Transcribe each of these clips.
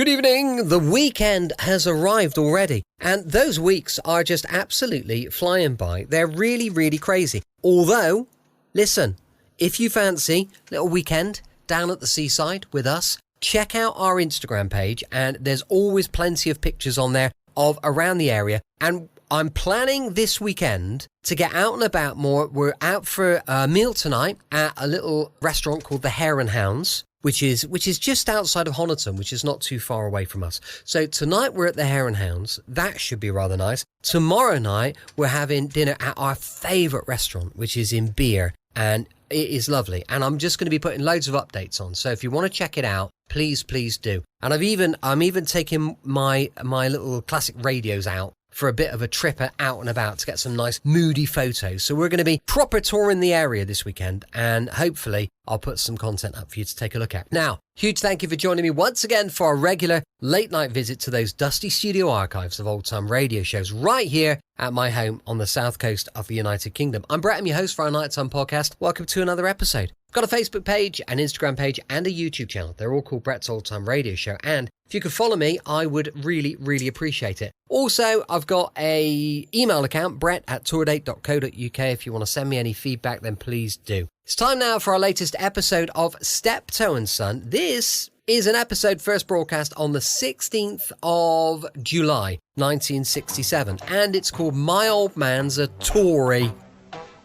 Good evening. The weekend has arrived already, and those weeks are just absolutely flying by. They're really, really crazy. Although, listen, if you fancy a little weekend down at the seaside with us, check out our Instagram page, and there's always plenty of pictures on there of around the area. And I'm planning this weekend to get out and about more. We're out for a meal tonight at a little restaurant called the Hare and Hounds, which is just outside of Honiton, which is not too far away from us. So tonight we're at the Hare and Hounds. That should be rather nice. Tomorrow night we're having dinner at our favourite restaurant, which is in Beer, and it is lovely. And I'm just going to be putting loads of updates on. So if you want to check it out, please do. And I'm even taking my little classic radios out for a bit of a trip out and about to get some nice moody photos. So we're going to be proper touring the area this weekend, and hopefully I'll put some content up for you to take a look at. Now, huge thank you for joining me once again for our regular late night visit to those dusty studio archives of old time radio shows right here at my home on the south coast of the United Kingdom. I'm Brett, I'm your host for our Nighttime podcast. Welcome to another episode. I've got a Facebook page, an Instagram page, and a YouTube channel. They're all called Brett's Old Time Radio Show, and if you could follow me, I would really, really appreciate it. Also, I've got a email account, brett@tourdate.co.uk. If you want to send me any feedback, then please do. It's time now for our latest episode of Steptoe and Son. This is an episode first broadcast on the 16th of July, 1967, and it's called My Old Man's a Tory.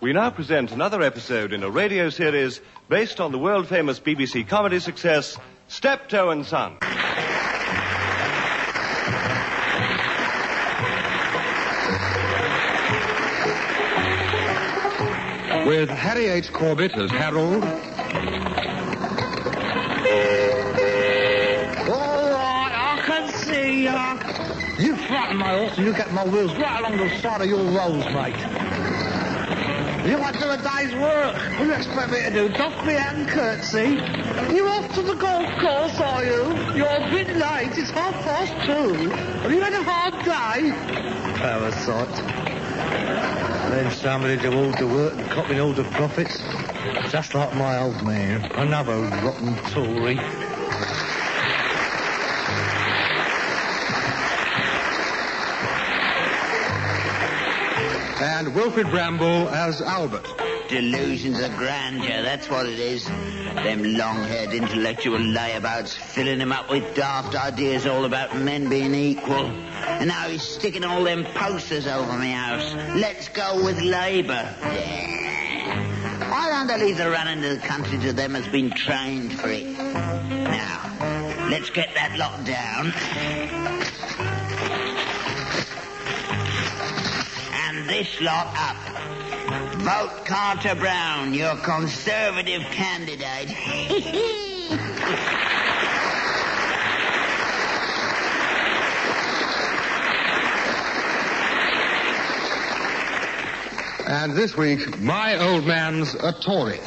We now present another episode in a radio series based on the world-famous BBC comedy success, Steptoe and Son. With Harry H. Corbett as Harold. All right, I can see ya. You frighten my horse and you get my wheels right along the side of your rolls, mate. You want to do a day's work. What do you expect me to do? Doff me hat and curtsy? You off to the golf course, are you? You're a bit late. It's 2:30. Have you had a hard day? Parasite. Then somebody do all the work and copying all the profits. Just like my old man. Another rotten Tory. And Wilfred Bramble as Albert. Delusions of grandeur, that's what it is. Them long-haired intellectual layabouts filling him up with daft ideas all about men being equal. And now he's sticking all them posters over my house. Let's go with Labour. Yeah. Why don't they leave the running of the country to them that's been trained for it? Now, let's get that lot down. And this lot up. Vote Carter Brown, your Conservative candidate. And this week, my old man's a Tory.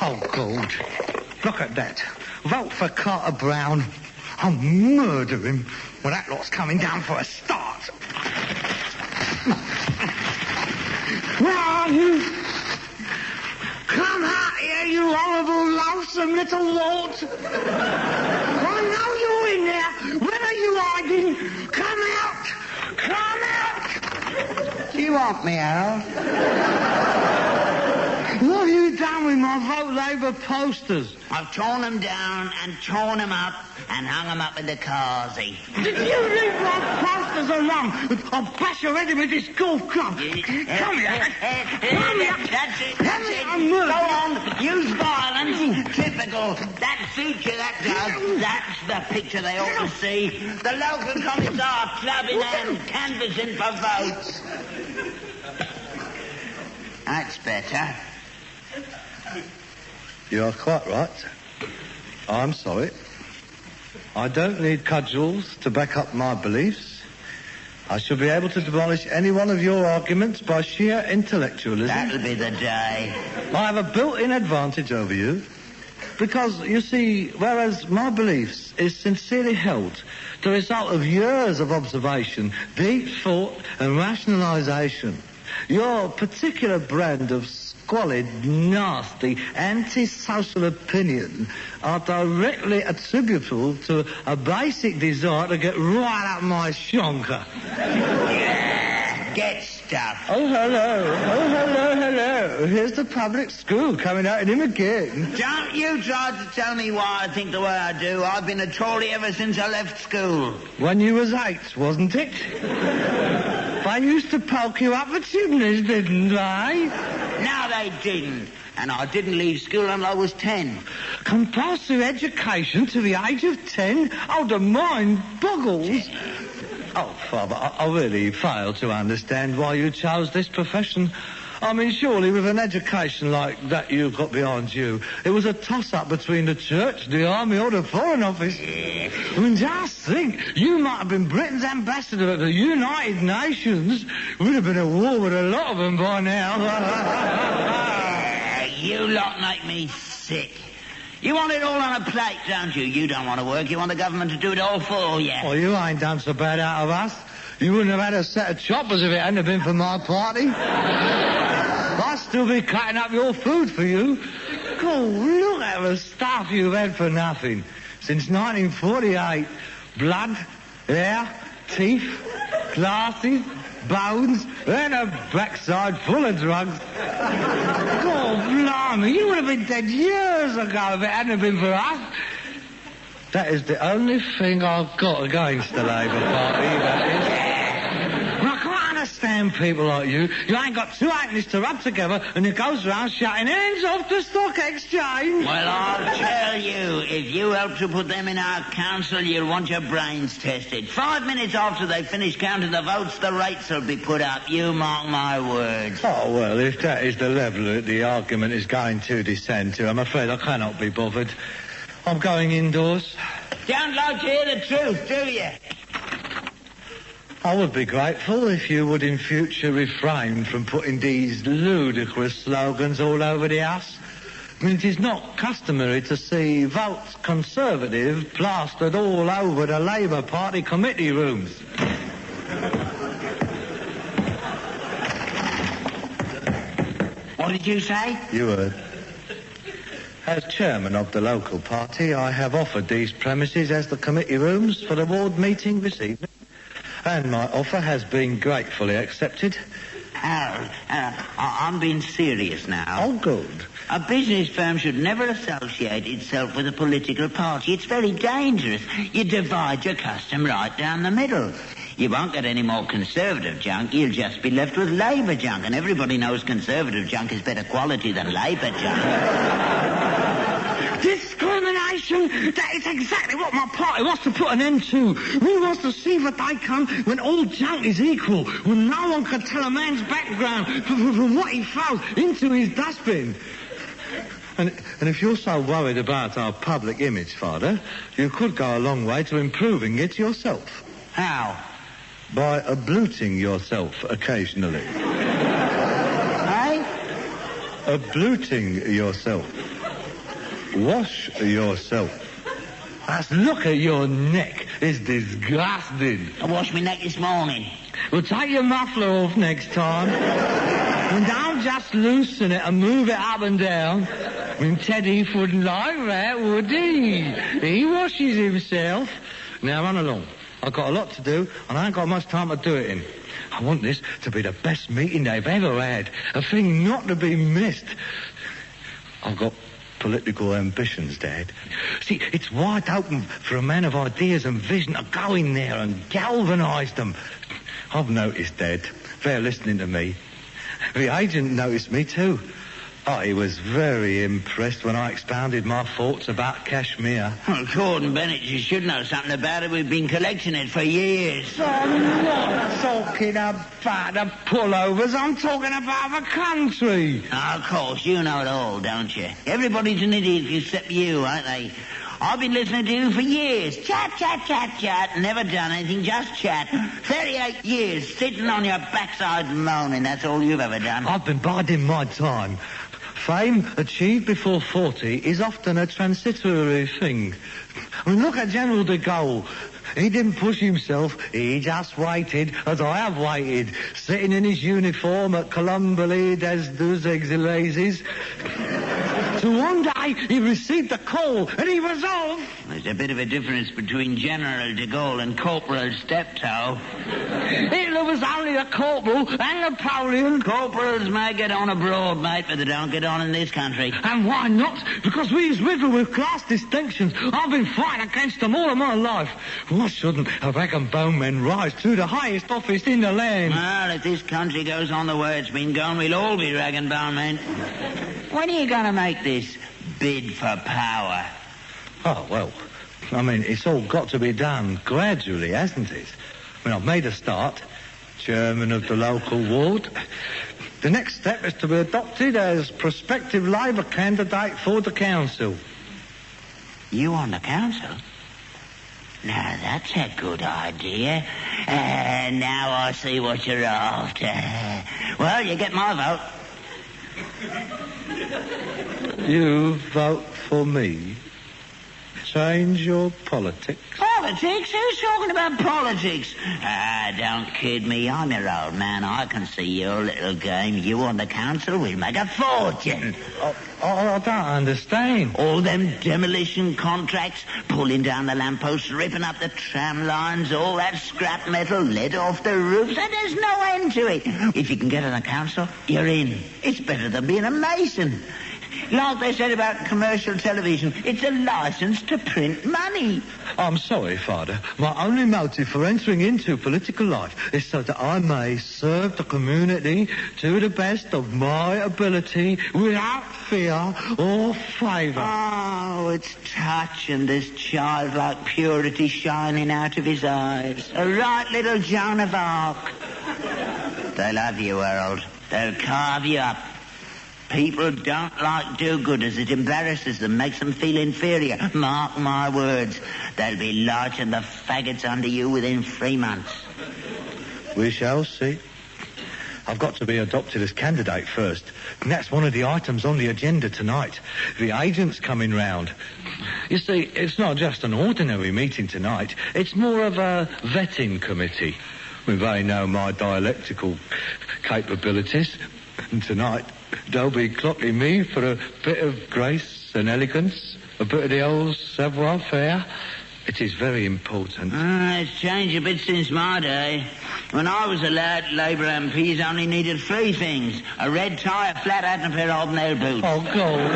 Oh, God. Look at that. Vote for Carter Brown. I'll murder him when that lot's coming down for a start. Where are you? Come out here, you horrible, loathsome little wart. I know you're in there. Where are you hiding? Come out! Come out! Do you want me, Harold? What have you done with my Vote Labour posters? I've torn them down and torn them up and hung them up in the carsey. Did you leave my posters alone? I'll bash your head in with this golf club. Come here. Come here. That's it. Go on. Use violence. Typical. That suits you, that does. That's the picture they ought to see. The local commissar club in hand, canvassing for votes. That's better. You're quite right. I'm sorry. I don't need cudgels to back up my beliefs. I shall be able to demolish any one of your arguments by sheer intellectualism. That'll be the day. I have a built-in advantage over you. Because, you see, whereas my beliefs is sincerely held, the result of years of observation, deep thought and rationalisation, your particular brand of squalid, nasty, antisocial opinion are directly attributable to a basic desire to get right up my shonker. Yeah, get stuff. Oh, hello. Here's the public school coming out at him again. Don't you try to tell me why I think the way I do. I've been a Tory ever since I left school. When you was 8, wasn't it? They used to poke you up the chimneys, didn't they? No, they didn't. And I didn't leave school until I was 10. Compulsory education to the age of 10? Oh, the mind boggles. Oh, Father, I really fail to understand why you chose this profession. I mean, surely with an education like that you've got behind you, it was a toss-up between the church, the army, or the foreign office. I mean, just think, you might have been Britain's ambassador at the United Nations. We'd have been at war with a lot of them by now. You lot make me sick. You want it all on a plate, don't you? You don't want to work. You want the government to do it all for you. Oh, you ain't done so bad out of us. You wouldn't have had a set of choppers if it hadn't been for my party. I'd still be cutting up your food for you. Oh, look at the stuff you've had for nothing. Since 1948, blood, hair, teeth, glasses, bones, and a backside full of drugs. Oh, blimey, you would have been dead years ago if it hadn't been for us. That is the only thing I've got against the Labour Party, that is. Well, I can't understand people like you. You ain't got two halfpennies to rub together and it goes around shouting, hands off the stock exchange. Well, I'll tell you, if you help to put them in our council, you'll want your brains tested. 5 minutes after they finish counting the votes, the rates will be put up. You mark my words. Oh, well, if that is the level that the argument is going to descend to, I'm afraid I cannot be bothered. I'm going indoors. Don't like to hear the truth, do you? I would be grateful if you would in future refrain from putting these ludicrous slogans all over the house. I mean, it is not customary to see votes Conservative plastered all over the Labour Party committee rooms. What did you say? You heard. As chairman of the local party, I have offered these premises as the committee rooms for the ward meeting this evening. And my offer has been gratefully accepted. I'm being serious now. Oh, good. A business firm should never associate itself with a political party. It's very dangerous. You divide your custom right down the middle. You won't get any more Conservative junk. You'll just be left with Labour junk. And everybody knows Conservative junk is better quality than Labour junk. Discrimination! That is exactly what my party wants to put an end to. We want to see the day come when all junk is equal, when no one can tell a man's background from what he throws into his dustbin. And if you're so worried about our public image, Father, you could go a long way to improving it yourself. How? By abluting yourself occasionally. Eh? Abluting yourself. Wash yourself. Look at your neck. It's disgusting. I washed my neck this morning. Well, take your muffler off next time. And don't just loosen it and move it up and down. I mean, Teddy wouldn't like that, would he? He washes himself. Now, run along. I've got a lot to do, and I ain't got much time to do it in. I want this to be the best meeting they've ever had. A thing not to be missed. I've got political ambitions, Dad. See, it's wide open for a man of ideas and vision to go in there and galvanise them. I've noticed, Dad. They're listening to me. The agent noticed me, too. Oh, he was very impressed when I expounded my thoughts about Kashmir. Well, Gordon Bennett, you should know something about it. We've been collecting it for years. I'm not talking about the pullovers. I'm talking about the country. Oh, of course, you know it all, don't you? Everybody's an idiot except you, aren't they? I've been listening to you for years. Chat, chat, chat, chat. Never done anything, just chat. 38 years sitting on your backside moaning. That's all you've ever done. I've been biding my time. Fame achieved before 40 is often a transitory thing. I mean, look at General de Gaulle. He didn't push himself, he just waited, as I have waited, sitting in his uniform at Columbia des Deux Excellences. So one day he received a call and he was off. There's a bit of a difference between General de Gaulle and Corporal Steptoe. Hitler was only a corporal and Napoleon. Corporals may get on abroad, mate, but they don't get on in this country. And why not? Because we is riddled with class distinctions. I've been fighting against them all of my life. Why shouldn't a rag and bone men rise to the highest office in the land? Well, if this country goes on the way it's been going, we'll all be rag and bone men. When are you going to make this bid for power? Oh, well, I mean, it's all got to be done gradually, hasn't it? I mean, I've made a start, chairman of the local ward. The next step is to be adopted as prospective Labour candidate for the council. You on the council? Now, that's a good idea. Now I see what you're after. Well, you get my vote. You vote for me? Change your politics? Politics? Who's talking about politics? Don't kid me. I'm your old man. I can see your little game. You on the council, we'll make a fortune. I don't understand. All them demolition contracts, pulling down the lampposts, ripping up the tram lines, all that scrap metal, lead off the roofs, and there's no end to it. If you can get on the council, you're in. It's better than being a mason. Like they said about commercial television, it's a license to print money. I'm sorry, Father. My only motive for entering into political life is so that I may serve the community to the best of my ability without fear or favour. Oh, it's touching, this childlike purity shining out of his eyes. A right little Joan of Arc. They love you, Harold. They'll carve you up. People don't like do-gooders. It embarrasses them, makes them feel inferior. Mark my words. They'll be lodging the faggots under you within 3 months. We shall see. I've got to be adopted as candidate first. And that's one of the items on the agenda tonight. The agent's coming round. You see, it's not just an ordinary meeting tonight. It's more of a vetting committee. They know my dialectical capabilities. And tonight, they'll be clocking me for a bit of grace and elegance, a bit of the old savoir-faire. It is very important. It's changed a bit since my day. When I was a lad, Labour MPs only needed 3 things. A red tie, a flat hat, and a pair of hobnail boots. Oh, God.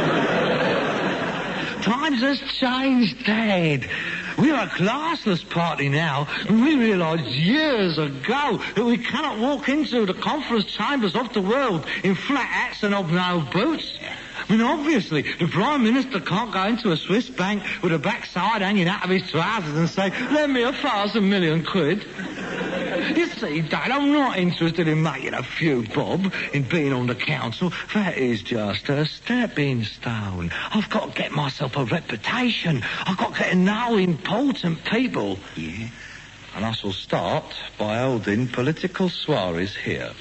Times has changed, Dad. We're a classless party now, and we realised years ago that we cannot walk into the conference chambers of the world in flat hats and hobnail boots. I mean, obviously, the Prime Minister can't go into a Swiss bank with a backside hanging out of his trousers and say, lend me £1,000 million quid. You see, Dad, I'm not interested in making a few bob, in being on the council. That is just a stepping stone. I've got to get myself a reputation. I've got to get to know important people. Yeah? And I shall start by holding political soirees here.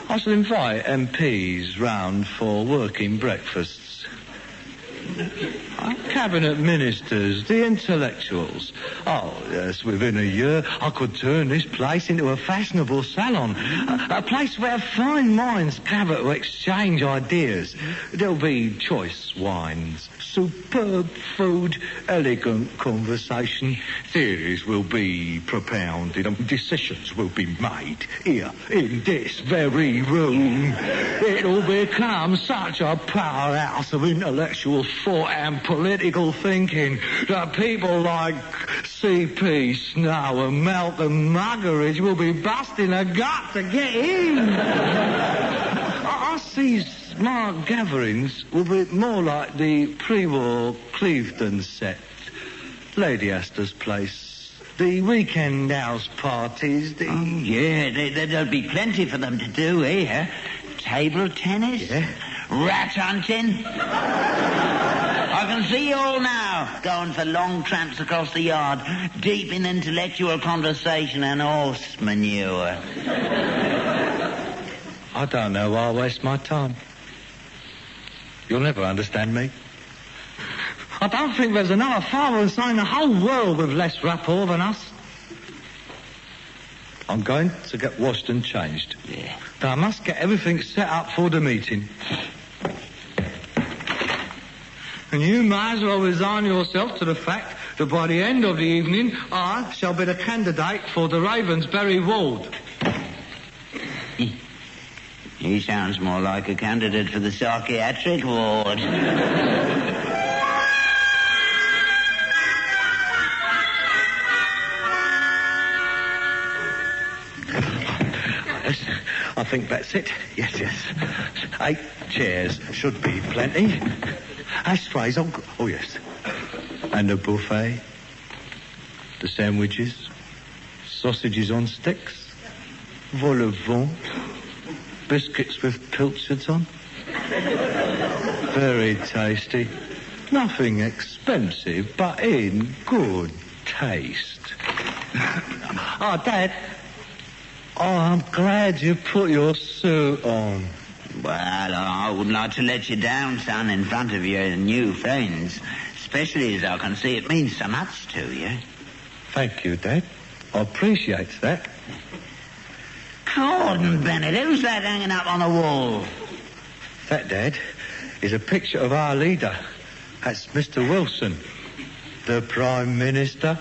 I shall invite MPs round for working breakfasts. Cabinet ministers, the intellectuals. Oh, yes, within a year I could turn this place into a fashionable salon. A place where fine minds gather to exchange ideas. There'll be choice wines, superb food, elegant conversation. Theories will be propounded and decisions will be made here in this very room. It'll become such a powerhouse of intellectual thought and political thinking that people like C.P. Snow and Malcolm Muggeridge will be busting a gut to get in. I see smart gatherings will be more like the pre-war Clevedon set, Lady Astor's place, the weekend house parties, the... Oh, yeah, there'll be plenty for them to do here. Table tennis, yeah. Rat hunting. I can see you all now, going for long tramps across the yard, deep in intellectual conversation and horse manure. I don't know why I waste my time. You'll never understand me. I don't think there's another father and son in the whole world with less rapport than us. I'm going to get washed and changed. Yeah. But I must get everything set up for the meeting. And you might as well resign yourself to the fact that by the end of the evening, I shall be the candidate for the Ravensbury ward. He sounds more like a candidate for the psychiatric ward. I think that's it. Yes. 8 chairs should be plenty. Ashtrays, oh yes. And the buffet. The sandwiches. Sausages on sticks. Vol au vent. Biscuits with pilchards on. Very tasty. Nothing expensive, but in good taste. Oh, Dad. Oh, I'm glad you put your suit on. Well, I wouldn't like to let you down, son, in front of your new friends. Especially as I can see it means so much to you. Thank you, Dad. I appreciate that. Gordon Bennett, who's that hanging up on the wall? That, Dad, is a picture of our leader. That's Mr. Wilson, the Prime Minister.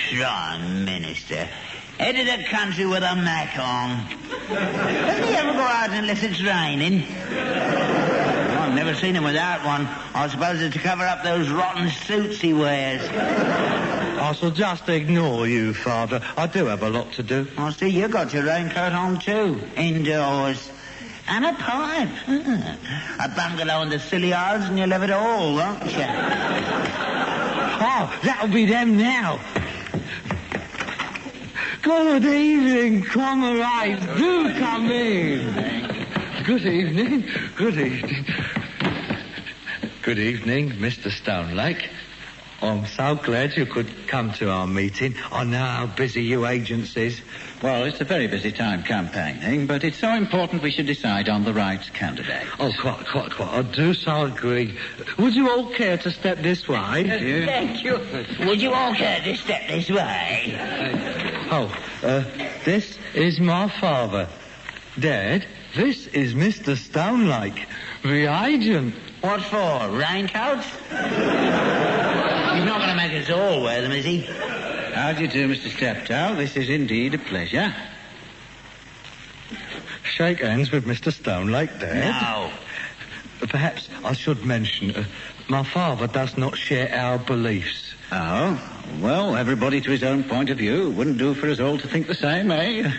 Prime Minister? Head of the country with a Mac on. Doesn't he ever go out unless it's raining? I've never seen him without one. I suppose it's to cover up those rotten suits he wears. I shall just ignore you, Father. I do have a lot to do. I see you got your raincoat on too, indoors. And a pipe. A bungalow in the Scilly Isles and you'll have it all, won't you? Oh, that'll be them now. Good evening, comrades. Do come in. Good evening. Good evening. Good evening, Mr. Stonelake. I'm so glad you could come to our meeting. I know how busy you agents is. Well, it's a very busy time campaigning, but it's so important we should decide on the right candidate. Oh, quite. I do so agree. Would you all care to step this way? Thank you. Would you all care to step this way? This is my father. Dad, this is Mr. Stonelake, the agent. What for? Raincoats? He's not going to make us all wear them, is he? How do you do, Mr. Steptoe? This is indeed a pleasure. Shake hands with Mr. Stonelake, Dad. No. Perhaps I should mention, my father does not share our beliefs. Oh, well, everybody to his own point of view. Wouldn't do for us all to think the same, eh?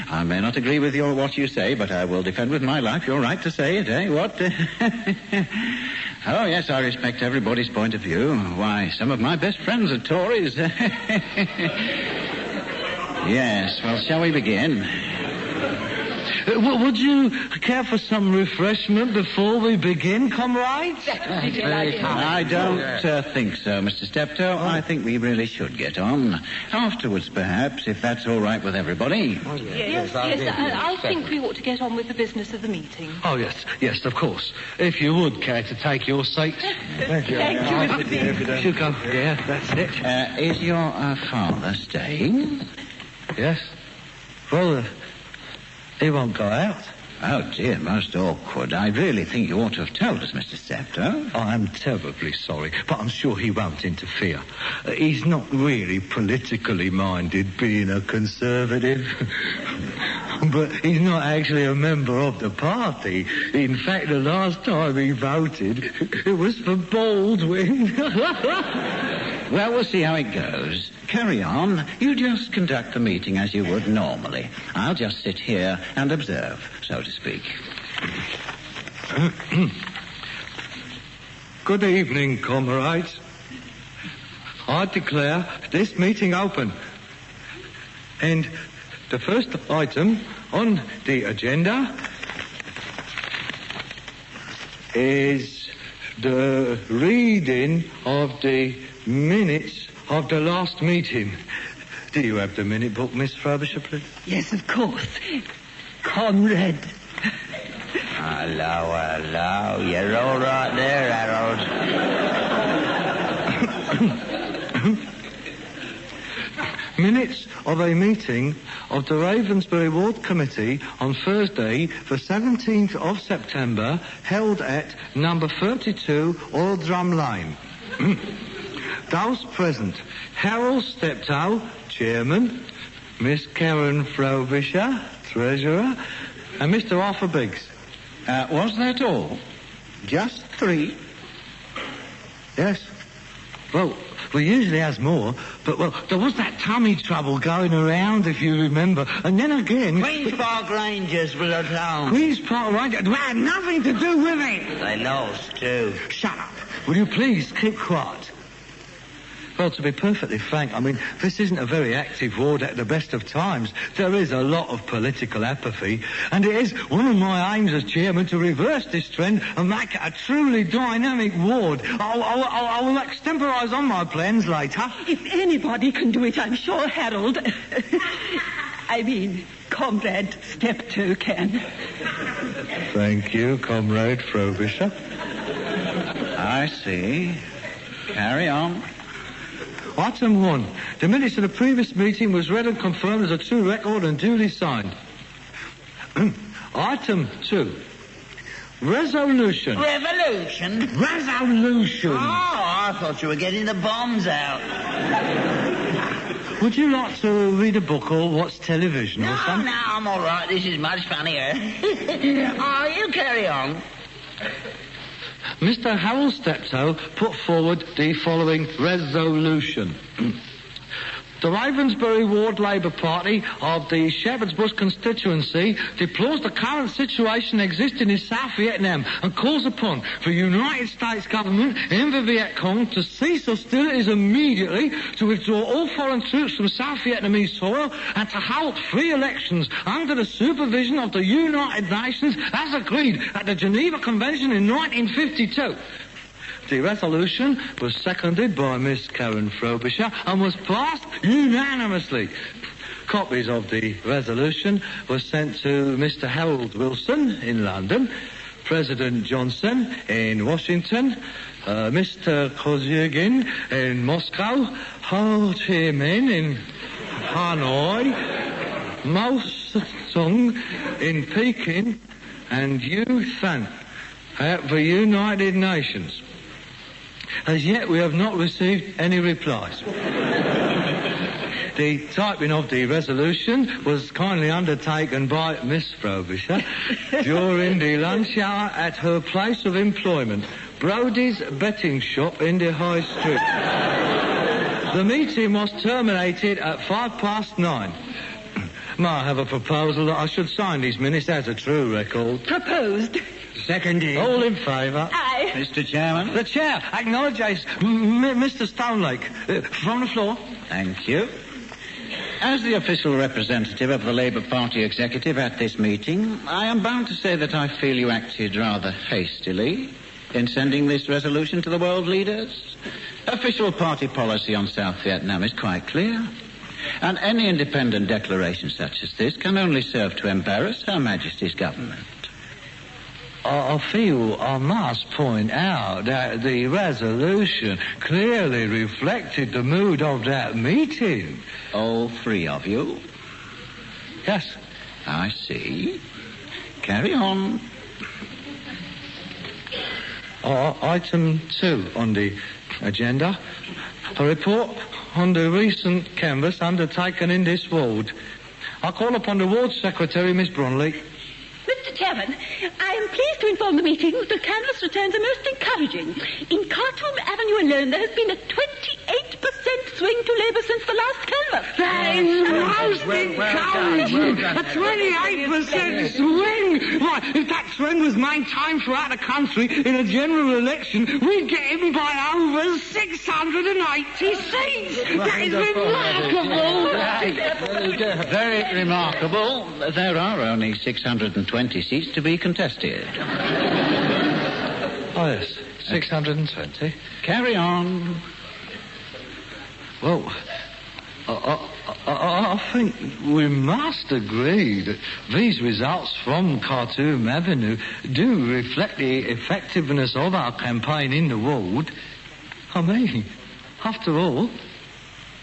I may not agree with what you say, but I will defend with my life your right to say it, eh? What? Oh, yes, I respect everybody's point of view. Why, some of my best friends are Tories. Yes, well, shall we begin? Would you care for some refreshment before we begin, comrades? I don't think so, Mr. Steptoe. I think we really should get on. Afterwards, perhaps, if that's all right with everybody. Yes, I think we ought to get on with the business of the meeting. Oh, yes, of course. If you would care to take your seats. Thank you, Mr. Dean. Hugo, yeah, that's it. Is your father staying? Yes. Well, he won't go out. Oh, dear, most awkward. I really think you ought to have told us, Mr. Steptoe. I'm terribly sorry, but I'm sure he won't interfere. He's not really politically minded, being a Conservative. But he's not actually a member of the party. In fact, the last time he voted, it was for Baldwin. Well, we'll see how it goes. Carry on. You just conduct the meeting as you would normally. I'll just sit here and observe, so to speak. Good evening, comrades. I declare this meeting open. And the first item on the agenda is the reading of the minutes of the last meeting. Do you have the minute book, Miss Frobisher, please? Yes, of course. Comrade. Hello. You're all right there, Harold. Minutes of a meeting of the Ravensbury Ward Committee on Thursday, the 17th of September, held at number 32 Aldrum Lane. Those present: Harold Steptoe, Chairman, Miss Karen Frobisher, Treasurer, and Mr. Arthur Biggs. Was that all? Just 3? Yes. Well, we usually has more, but, well, there was that tummy trouble going around, if you remember, and then again... Queen's Park Rangers were at home. Queen's Park Rangers? Well, had nothing to do with it. They lost, too. Shut up. Will you please keep quiet? Well, to be perfectly frank, I mean, this isn't a very active ward at the best of times. There is a lot of political apathy, and it is one of my aims as chairman to reverse this trend and make it a truly dynamic ward. I will extemporise on my plans later. If anybody can do it, I'm sure Harold... I mean, Comrade Steptoe can. Thank you, Comrade Frobisher. I see. Carry on. Item 1. The minutes of the previous meeting was read and confirmed as a true record and duly signed. Item 2. Resolution. Revolution? Resolution. Oh, I thought you were getting the bombs out. Would you like to read a book or watch television or something? No, I'm all right. This is much funnier. Oh, you carry on. Mr. Harold Steptoe put forward the following resolution. The Ravensbury Ward Labour Party of the Shepherd's Bush constituency deplores the current situation existing in South Vietnam and calls upon the United States government and the Viet Cong to cease hostilities immediately, to withdraw all foreign troops from South Vietnamese soil, and to hold free elections under the supervision of the United Nations as agreed at the Geneva Convention in 1952. The resolution was seconded by Miss Karen Frobisher and was passed unanimously. Copies of the resolution were sent to Mr. Harold Wilson in London, President Johnson in Washington, Mr. Kozygin in Moscow, Ho Chi Minh in Hanoi, Mao Zedong in Peking, and Yu Than at the United Nations. As yet, we have not received any replies. The typing of the resolution was kindly undertaken by Miss Frobisher during the lunch hour at her place of employment, Brodie's Betting Shop in the High Street. The meeting was terminated at 9:05. May I have a proposal that I should sign these minutes as a true record? Proposed. Seconded. All in favour? Aye. Mr. Chairman? The chair acknowledges Mr. Stonelake. From the floor. Thank you. As the official representative of the Labour Party executive at this meeting, I am bound to say that I feel you acted rather hastily in sending this resolution to the world leaders. Official party policy on South Vietnam is quite clear, and any independent declaration such as this can only serve to embarrass Her Majesty's government. I feel I must point out that the resolution clearly reflected the mood of that meeting. All 3 of you? Yes. I see. Carry on. Item 2 on the agenda. A report on the recent canvass undertaken in this ward. I call upon the ward secretary, Miss Bromley. Mr. Chairman, I am pleased to inform the meeting that the canvass returns are most encouraging. In Khartoum Avenue alone, there has been a 28% swing to Labour since the last canvass. That is most encouraging! A 28% swing! Why, if that trend was maintained throughout the country in a general election, we'd get in by over 680 seats! That is remarkable! Very remarkable. There are only 620 seats to be contested. Oh, yes. 620. Carry on. Well, I think we must agree that these results from Khartoum Avenue do reflect the effectiveness of our campaign in the ward. I mean, After all,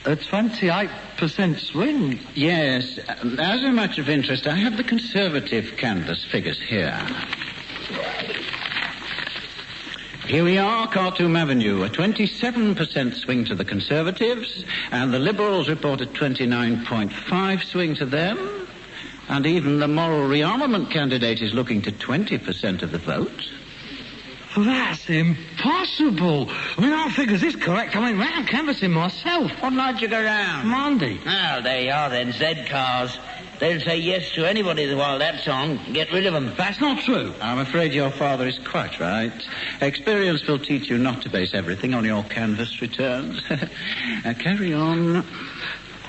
a 28% swing. Yes. As a matter of interest, I have the Conservative canvass figures here. Here we are, Khartoum Avenue, a 27% swing to the Conservatives, and the Liberals report a 29.5 swing to them, and even the moral rearmament candidate is looking to 20% of the vote. That's impossible. I mean, our figures is correct. I went round canvassing myself. What night did you go round? Monday. Oh, there you are then, Z cars. They'll say yes to anybody while that's on. Get rid of them. That's not true. I'm afraid your father is quite right. Experience will teach you not to base everything on your canvass returns. Carry on.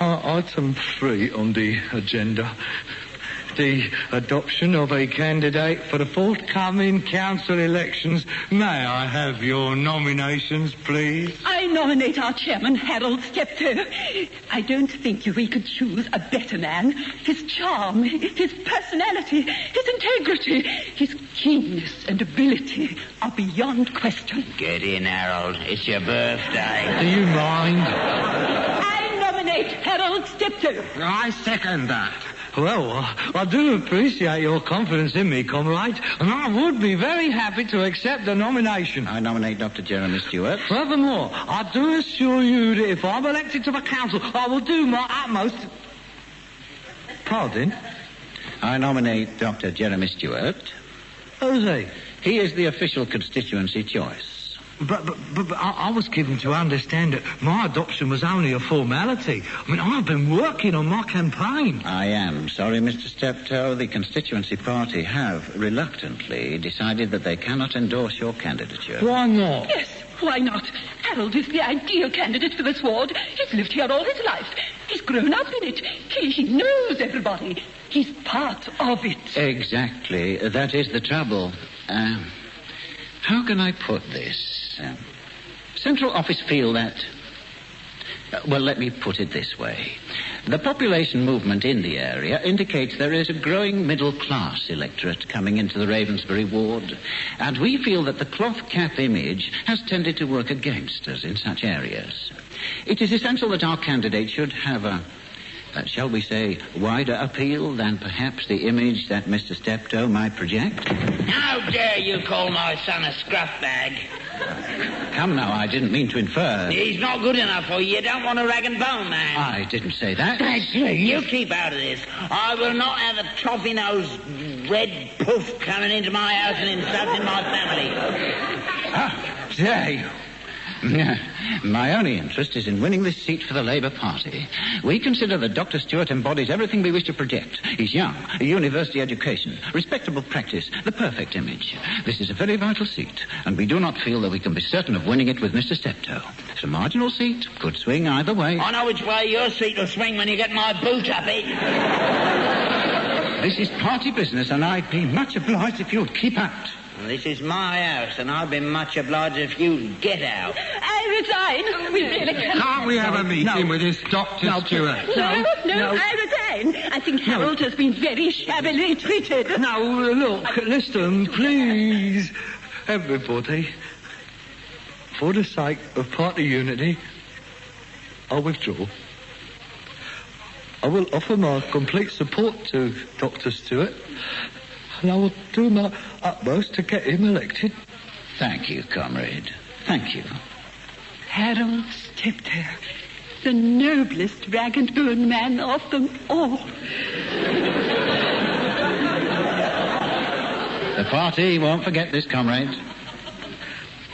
Item 3 on the agenda. The adoption of a candidate for the forthcoming council elections. May I have your nominations, please? I nominate our chairman, Harold Steptoe. I don't think we could choose a better man. His charm, his personality, his integrity, his keenness and ability are beyond question. Get in, Harold. It's your birthday. Do you mind? I nominate Harold Steptoe. I second that. Well, I do appreciate your confidence in me, comrade, and I would be very happy to accept the nomination. I nominate Dr. Jeremy Stewart. Furthermore, I do assure you that if I'm elected to the council, I will do my utmost... Pardon? I nominate Dr. Jeremy Stewart. Who's he? He is the official constituency choice. But I was given to understand that my adoption was only a formality. I mean, I've been working on my campaign. I am sorry, Mr. Steptoe. The constituency party have reluctantly decided that they cannot endorse your candidature. Why not? Yes, why not? Harold is the ideal candidate for this ward. He's lived here all his life. He's grown up in it. He knows everybody. He's part of it. Exactly. That is the trouble. How can I put this? Central office feel that... well, let me put it this way. The population movement in the area indicates there is a growing middle-class electorate coming into the Ravensbury ward, and we feel that the cloth cap image has tended to work against us in such areas. It is essential that our candidate should have a... shall we say, wider appeal than perhaps the image that Mr. Steptoe might project? How dare you call my son a scruff bag? Come now, I didn't mean to infer. He's not good enough for you. You don't want a rag and bone man. I didn't say that. You keep out of this. I will not have a toffee-nosed red poof coming into my house and insulting my family. How dare you? My only interest is in winning this seat for the Labour Party. We consider that Dr. Stewart embodies everything we wish to project. He's young, a university education, respectable practice, the perfect image. This is a very vital seat, and we do not feel that we can be certain of winning it with Mr. Steptoe. It's a marginal seat, could swing either way. I know which way your seat will swing when you get my boot up it. This is party business, and I'd be much obliged if you'd keep out. This is my house, and I'd be much obliged if you'd get out. I resign. We really Can't we have a meeting with this Dr. Stewart? No, I resign. I think Harold has been very shabbily treated. No, look, listen, please. Everybody, for the sake of party unity, I withdraw. I will offer my complete support to Dr. Stewart, and I will do my utmost to get him elected. Thank you, comrade. Thank you. Harold Steptoe, the noblest rag and bone man of them all. The party won't forget this, comrade.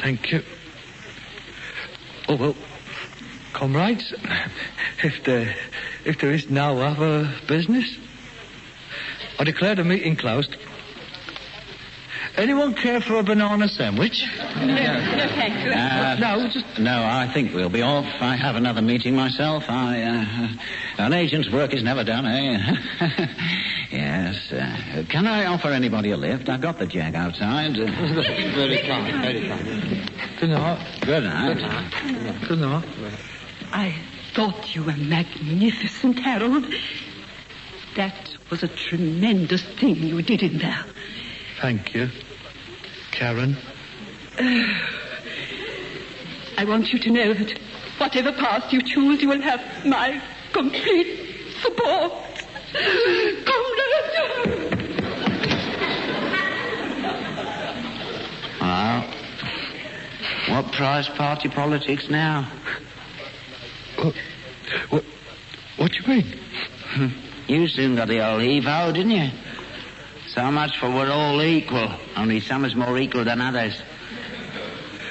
Thank you. Oh, well, comrades, if there is no other business, I declare the meeting closed. Anyone care for a banana sandwich? No, thank you. No, I think we'll be off. I have another meeting myself. An agent's work is never done, eh? Yes. Can I offer anybody a lift? I've got the jag outside. Very kind, very kind. Good night. Good night. Good night. I thought you were magnificent, Harold. That was a tremendous thing you did in there. Thank you, Karen. I want you to know that whatever path you choose, you will have my complete support. Well, what price party politics now? What do you mean? You soon got the old heave-ho, didn't you? So much for we're all equal, only some is more equal than others.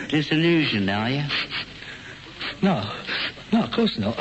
Disillusioned, are you? No, of course not.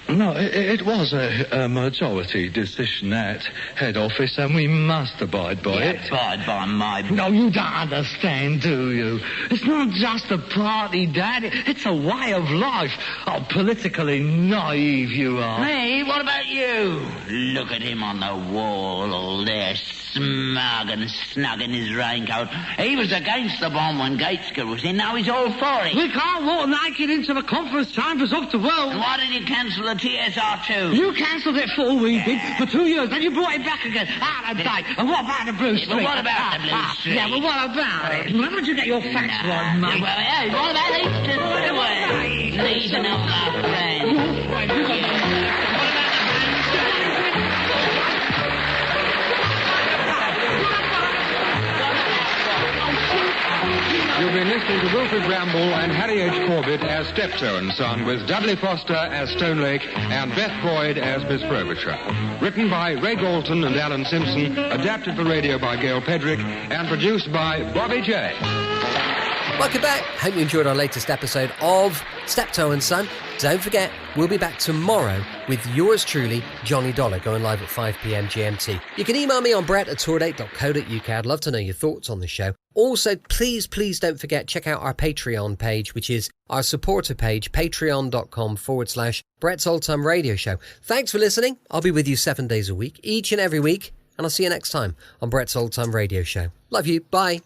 No, it was a majority decision at head office, and we must abide by it. Abide by my... No, you don't understand, do you? It's not just a party, Dad. It's a way of life. Oh, politically naive you are. Me? What about you? Look at him on the wall, all there, smug and snug in his raincoat. He was against the bomb when Gatesker was in, now he's all for it. We can't walk naked into the conference chambers of the world. And why did you cancel the TSR2? You cancelled it for we did, for 2 years, then you brought it back again, out of date. And what about the Blue Street? But what about the Blue Street? Yeah, but what about it? Why don't you get your facts right, mate? Well, hey, what about this? Leaving up my friend. You've been listening to Wilfred Bramble and Harry H. Corbett as Steptoe and Son, with Dudley Foster as Stone Lake and Beth Boyd as Miss Frobisher. Written by Ray Galton and Alan Simpson, adapted for radio by Gail Pedrick, and produced by Bobby J. Welcome back. Hope you enjoyed our latest episode of Steptoe and Son. Don't forget, we'll be back tomorrow with yours truly, Johnny Dollar, going live at 5 p.m. GMT. You can email me on brett@tourdate.co.uk. I'd love to know your thoughts on the show. Also, please don't forget, check out our Patreon page, which is our supporter page, patreon.com/Brett's Old Time Radio Show. Thanks for listening. I'll be with you 7 days a week, each and every week, and I'll see you next time on Brett's Old Time Radio Show. Love you. Bye.